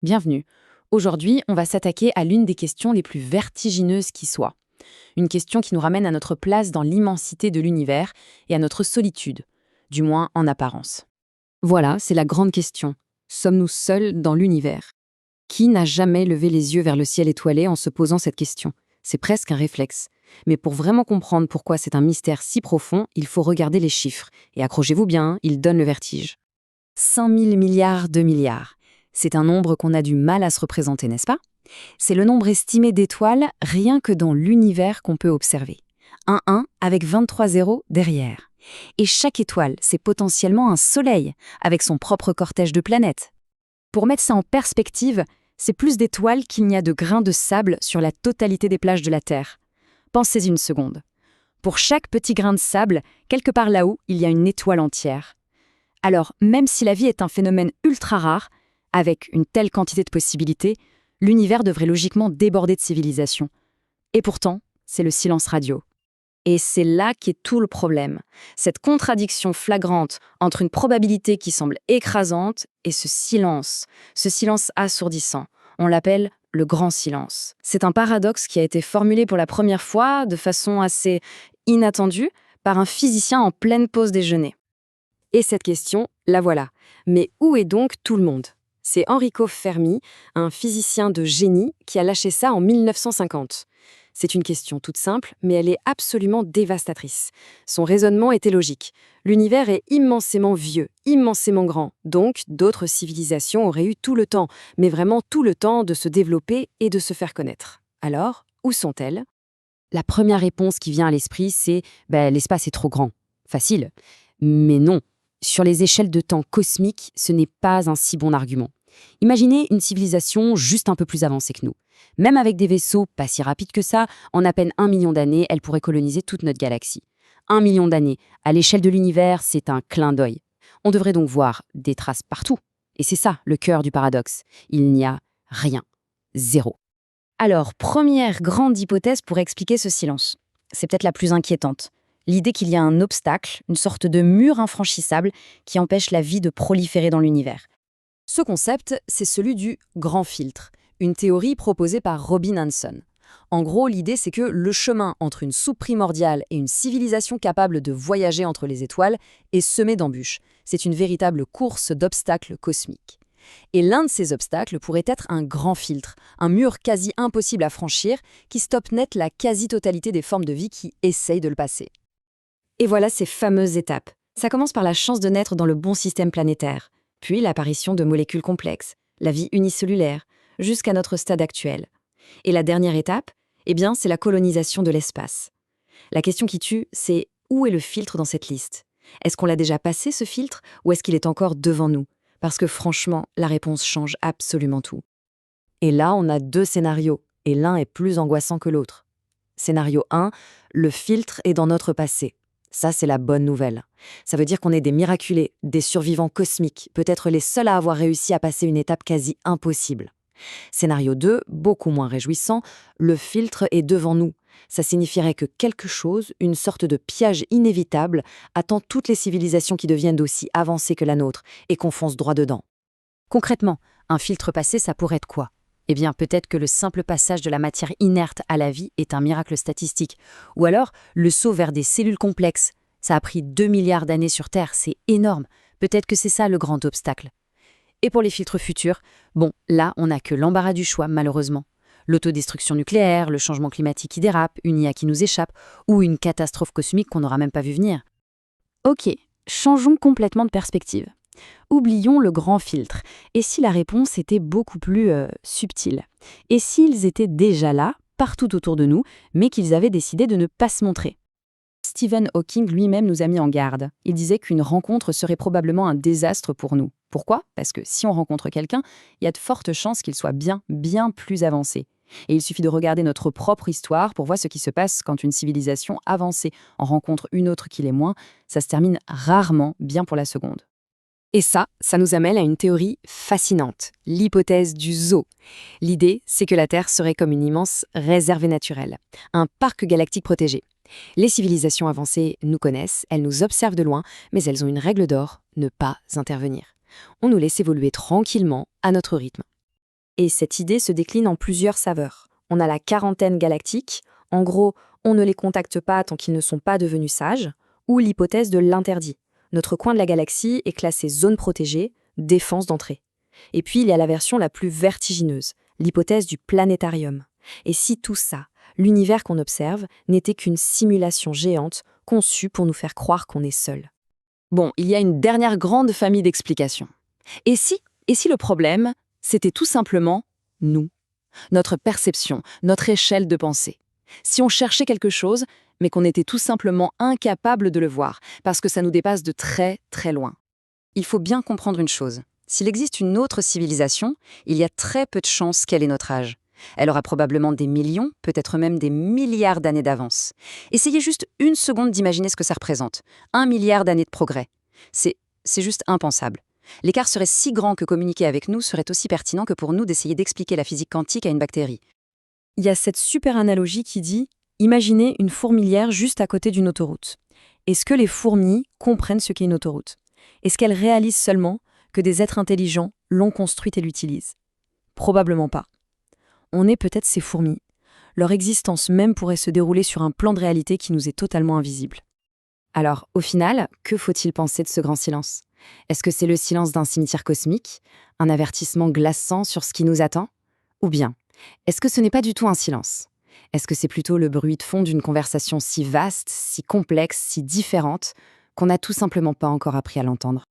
Bienvenue. Aujourd'hui, on va s'attaquer à l'une des questions les plus vertigineuses qui soit. Une question qui nous ramène à notre place dans l'immensité de l'univers et à notre solitude, du moins en apparence. Voilà, c'est la grande question. Sommes-nous seuls dans l'univers? Qui n'a jamais levé les yeux vers le ciel étoilé en se posant cette question? C'est presque un réflexe. Mais pour vraiment comprendre pourquoi c'est un mystère si profond, il faut regarder les chiffres. Et accrochez-vous bien, ils donnent le vertige. 5000 milliards de milliards. C'est un nombre qu'on a du mal à se représenter, n'est-ce pas? C'est le nombre estimé d'étoiles rien que dans l'univers qu'on peut observer. Un 1 avec 23 zéros derrière. Et chaque étoile, c'est potentiellement un soleil, avec son propre cortège de planètes. Pour mettre ça en perspective, c'est plus d'étoiles qu'il n'y a de grains de sable sur la totalité des plages de la Terre. Pensez une seconde. Pour chaque petit grain de sable, quelque part là-haut, il y a une étoile entière. Alors, même si la vie est un phénomène ultra rare, avec une telle quantité de possibilités, l'univers devrait logiquement déborder de civilisation. Et pourtant, c'est le silence radio. Et c'est là qu'est tout le problème. Cette contradiction flagrante entre une probabilité qui semble écrasante et ce silence assourdissant. On l'appelle le grand silence. C'est un paradoxe qui a été formulé pour la première fois de façon assez inattendue par un physicien en pleine pause déjeuner. Et cette question, la voilà. Mais où est donc tout le monde? C'est Enrico Fermi, un physicien de génie, qui a lâché ça en 1950. C'est une question toute simple, mais elle est absolument dévastatrice. Son raisonnement était logique. L'univers est immensément vieux, immensément grand, donc d'autres civilisations auraient eu tout le temps, mais vraiment tout le temps de se développer et de se faire connaître. Alors, où sont-elles? La première réponse qui vient à l'esprit, c'est l'espace est trop grand. Facile. Mais non. Sur les échelles de temps cosmiques, ce n'est pas un si bon argument. Imaginez une civilisation juste un peu plus avancée que nous. Même avec des vaisseaux pas si rapides que ça, en à peine 1 million d'années, elle pourrait coloniser toute notre galaxie. 1 million d'années, à l'échelle de l'univers, c'est un clin d'œil. On devrait donc voir des traces partout. Et c'est ça, le cœur du paradoxe. Il n'y a rien. Zéro. Alors, première grande hypothèse pour expliquer ce silence. C'est peut-être la plus inquiétante. L'idée qu'il y a un obstacle, une sorte de mur infranchissable qui empêche la vie de proliférer dans l'univers. Ce concept, c'est celui du grand filtre, une théorie proposée par Robin Hanson. En gros, l'idée, c'est que le chemin entre une soupe primordiale et une civilisation capable de voyager entre les étoiles est semé d'embûches. C'est une véritable course d'obstacles cosmiques. Et l'un de ces obstacles pourrait être un grand filtre, un mur quasi impossible à franchir qui stoppe net la quasi-totalité des formes de vie qui essayent de le passer. Et voilà ces fameuses étapes. Ça commence par la chance de naître dans le bon système planétaire, puis l'apparition de molécules complexes, la vie unicellulaire, jusqu'à notre stade actuel. Et la dernière étape, c'est la colonisation de l'espace. La question qui tue, c'est où est le filtre dans cette liste? Est-ce qu'on l'a déjà passé, ce filtre, ou est-ce qu'il est encore devant nous? Parce que franchement, la réponse change absolument tout. Et là, on a 2 scénarios, et l'un est plus angoissant que l'autre. Scénario 1, le filtre est dans notre passé. Ça, c'est la bonne nouvelle. Ça veut dire qu'on est des miraculés, des survivants cosmiques, peut-être les seuls à avoir réussi à passer une étape quasi impossible. Scénario 2, beaucoup moins réjouissant, le filtre est devant nous. Ça signifierait que quelque chose, une sorte de piège inévitable, attend toutes les civilisations qui deviennent aussi avancées que la nôtre et qu'on fonce droit dedans. Concrètement, un filtre passé, ça pourrait être quoi? Peut-être que le simple passage de la matière inerte à la vie est un miracle statistique. Ou alors, le saut vers des cellules complexes. Ça a pris 2 milliards d'années sur Terre, c'est énorme. Peut-être que c'est ça le grand obstacle. Et pour les filtres futurs, là, on n'a que l'embarras du choix, malheureusement. L'autodestruction nucléaire, le changement climatique qui dérape, une IA qui nous échappe, ou une catastrophe cosmique qu'on n'aura même pas vu venir. Ok, changeons complètement de perspective. Oublions le grand filtre. Et si la réponse était beaucoup plus subtile? Et s'ils étaient déjà là, partout autour de nous, mais qu'ils avaient décidé de ne pas se montrer? Stephen Hawking lui-même nous a mis en garde. Il disait qu'une rencontre serait probablement un désastre pour nous. Pourquoi? Parce que si on rencontre quelqu'un, il y a de fortes chances qu'il soit bien plus avancé. Et il suffit de regarder notre propre histoire pour voir ce qui se passe quand une civilisation avancée en rencontre une autre qui l'est moins. Ça se termine rarement bien pour la seconde. Et ça nous amène à une théorie fascinante, l'hypothèse du zoo. L'idée, c'est que la Terre serait comme une immense réserve naturelle, un parc galactique protégé. Les civilisations avancées nous connaissent, elles nous observent de loin, mais elles ont une règle d'or, ne pas intervenir. On nous laisse évoluer tranquillement, à notre rythme. Et cette idée se décline en plusieurs saveurs. On a la quarantaine galactique, en gros, on ne les contacte pas tant qu'ils ne sont pas devenus sages, ou l'hypothèse de l'interdit. Notre coin de la galaxie est classé zone protégée, défense d'entrée. Et puis il y a la version la plus vertigineuse, l'hypothèse du planétarium. Et si tout ça, l'univers qu'on observe, n'était qu'une simulation géante conçue pour nous faire croire qu'on est seul? Bon, il y a une dernière grande famille d'explications. Et si le problème, c'était tout simplement nous, notre perception, notre échelle de pensée? Si on cherchait quelque chose, mais qu'on était tout simplement incapable de le voir, parce que ça nous dépasse de très très loin. Il faut bien comprendre une chose. S'il existe une autre civilisation, il y a très peu de chances qu'elle ait notre âge. Elle aura probablement des millions, peut-être même des milliards d'années d'avance. Essayez juste une seconde d'imaginer ce que ça représente. 1 milliard d'années de progrès. C'est juste impensable. L'écart serait si grand que communiquer avec nous serait aussi pertinent que pour nous d'essayer d'expliquer la physique quantique à une bactérie. Il y a cette super analogie qui dit « Imaginez une fourmilière juste à côté d'une autoroute. Est-ce que les fourmis comprennent ce qu'est une autoroute? Est-ce qu'elles réalisent seulement que des êtres intelligents l'ont construite et l'utilisent? Probablement pas. On est peut-être ces fourmis. Leur existence même pourrait se dérouler sur un plan de réalité qui nous est totalement invisible. » Alors, au final, que faut-il penser de ce grand silence? Est-ce que c'est le silence d'un cimetière cosmique, un avertissement glaçant sur ce qui nous attend? Ou bien, est-ce que ce n'est pas du tout un silence? Est-ce que c'est plutôt le bruit de fond d'une conversation si vaste, si complexe, si différente, qu'on n'a tout simplement pas encore appris à l'entendre?